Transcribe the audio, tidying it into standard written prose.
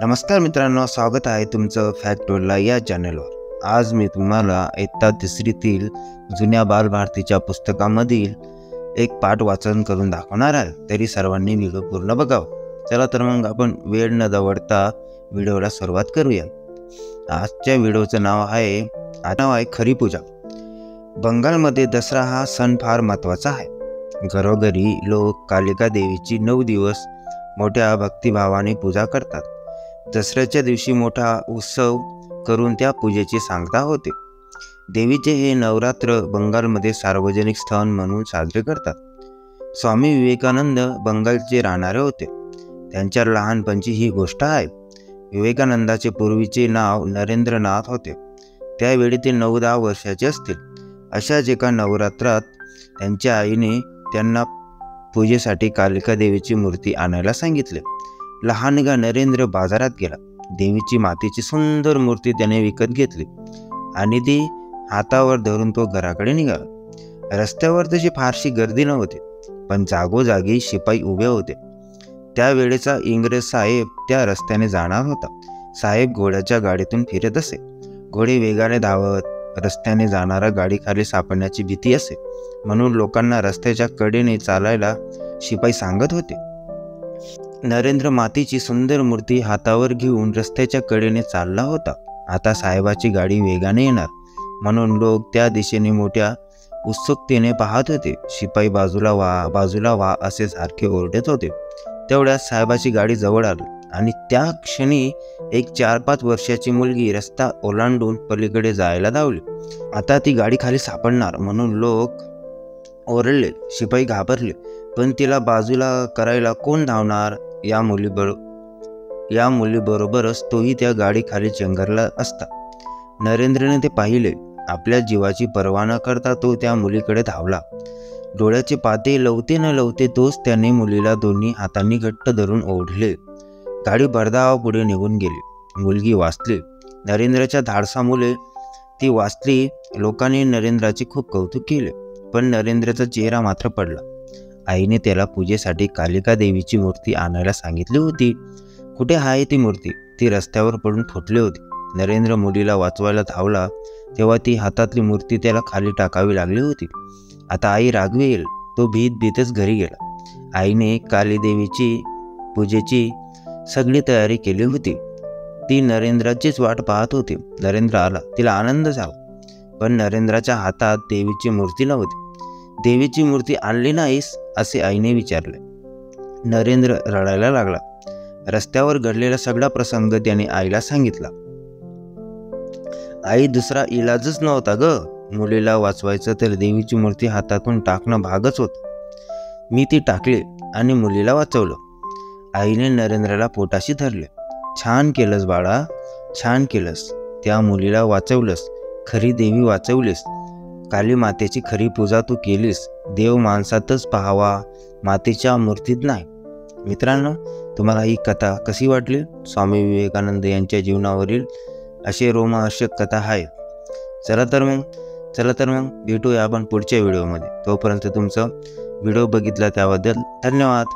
नमस्कार मित्रांनो, स्वागत आहे तुमचं फॅक्ट वर्ल्डला या चॅनलवर। आज मी तुम्हाला इयत्ता तिसरीतील जुन्या बालभारतीच्या पुस्तकामधील एक पाठ वाचन करून दाखवणार आहे। तरी सर्वांनी व्हिडिओ पूर्ण बघावं। चला तर मग आपण वेळ न दवडता व्हिडिओला सुरुवात करूया। आजच्या व्हिडिओचं नाव आहे खरी पूजा। बंगालमध्ये दसरा हा सण फार महत्त्वाचा आहे। घरोघरी लोक कालिका देवीची 9 दिवस मोठ्या भक्तिभावाने पूजा करतात। दसऱ्याच्या दिवशी मोठा उत्सव करून त्या पूजेची सांगता होते। देवीचे हे नवरात्र बंगालमध्ये सार्वजनिक सण म्हणून साजरे करतात। स्वामी विवेकानंद बंगालचे राहणारे होते। त्यांच्या लहानपणची ही गोष्ट आहे। विवेकानंदाचे पूर्वीचे नाव नरेंद्रनाथ होते। त्यावेळी ते 9-10 वर्षाचे असतील। अशाच एका नवरात्रात त्यांच्या आईने त्यांना पूजेसाठी कालिका देवीची मूर्ती आणायला सांगितले। लहानगा नरेंद्र बाजारात गेला। देवीची मातीची सुंदर मूर्ती त्याने विकत घेतली आणि ती हातावर धरून तो घराकडे निघाला। रस्त्यावर तशी फारशी गर्दी नव्हती, पण जागोजागी शिपाई उभे होते। त्यावेळेचा इंग्रज साहेब त्या रस्त्याने जाणार होता। साहेब घोड्याच्या गाडीतून फिरत असे। घोडे वेगाने धावत, रस्त्याने जाणारा गाडी खाली सापडण्याची भीती असे म्हणून लोकांना रस्त्याच्या कडेने चालायला शिपाई सांगत होते। नरेंद्र मातीची सुंदर मूर्ती हातावर घेऊन रस्त्याच्या कडेने चालला होता। आता साहेबाची गाडी वेगाने येणार म्हणून लोक त्या दिशेने मोठ्या उत्सुकतेने पाहत होते। शिपाई बाजूला व्हा असे सारखे ओरडत होते। तेवढ्यात साहेबाची गाडी जवळ आली आणि त्या क्षणी एक 4-5 वर्षाची मुलगी रस्ता ओलांडून पलीकडे जायला धावली। आता ती गाडी खाली सापडणार म्हणून लोक ओरडले। शिपाई घाबरले, पण तिला बाजूला करायला कोण धावणार? या मुलीबरोबरच तोही त्या गाडी खाली चेंगरला असता। नरेंद्रने ते पाहिले। आपल्या जीवाची पर्वा न करता तो त्या मुलीकडे धावला। डोळ्याचे पाते लवते न लवते तोच त्याने मुलीला दोन्ही हातांनी घट्ट धरून ओढले। गाडी भरधाव पुढे निघून गेली। मुलगी वाचली। नरेंद्रच्या धाडसामुळे ती वाचली। लोकांनी नरेंद्राचे खूप कौतुक केले, पण नरेंद्रचा चेहरा मात्र पडला। आईने त्याला पूजेसाठी कालिका देवीची मूर्ती आणायला सांगितली होती। कुठे आहे ती मूर्ती? ती रस्त्यावर पडून फुटली होती। नरेंद्र मुलीला वाचवायला धावला तेव्हा ती हातातली मूर्ती त्याला खाली टाकावी लागली होती। आता आई रागवेल, तो भीतच घरी गेला। आईने कालीदेवीची पूजेची सगळी तयारी केली होती। ती नरेंद्राचीच वाट पाहत होती। नरेंद्र आला, तिला आनंद झाला, पण नरेंद्राच्या हातात देवीची मूर्ती नव्हती। देवीची मूर्ती आणली नाहीस असे आईने विचारले। नरेंद्र रडायला लागला। रस्त्यावर घडलेला सगळा प्रसंग त्याने आईला सांगितला। आई, दुसरा इलाजच नव्हता ग। मुलीला वाचवायचं तर देवीची मूर्ती हातातून टाकणं भागच होतं। मी ती टाकली आणि मुलीला वाचवलं। आईने नरेंद्राला पोटाशी धरले। छान केलंस बाळा, छान केलंस। त्या मुलीला वाचवलंस, खरी देवी वाचवलीस। काली मातेची खरी पूजा तू केलीस। देव माणसातच पाहावा, मातेच्या मूर्तीत नाही। मित्रांनो, तुम्हाला ही कथा कशी वाटली? स्वामी विवेकानंद यांच्या जीवनावरील असे रोमहर्षक कथा आहेत। चला तर मग भेटूया आपण पुढच्या व्हिडिओमध्ये। तोपर्यंत तुमचं व्हिडिओ बघितला त्याबद्दल धन्यवाद।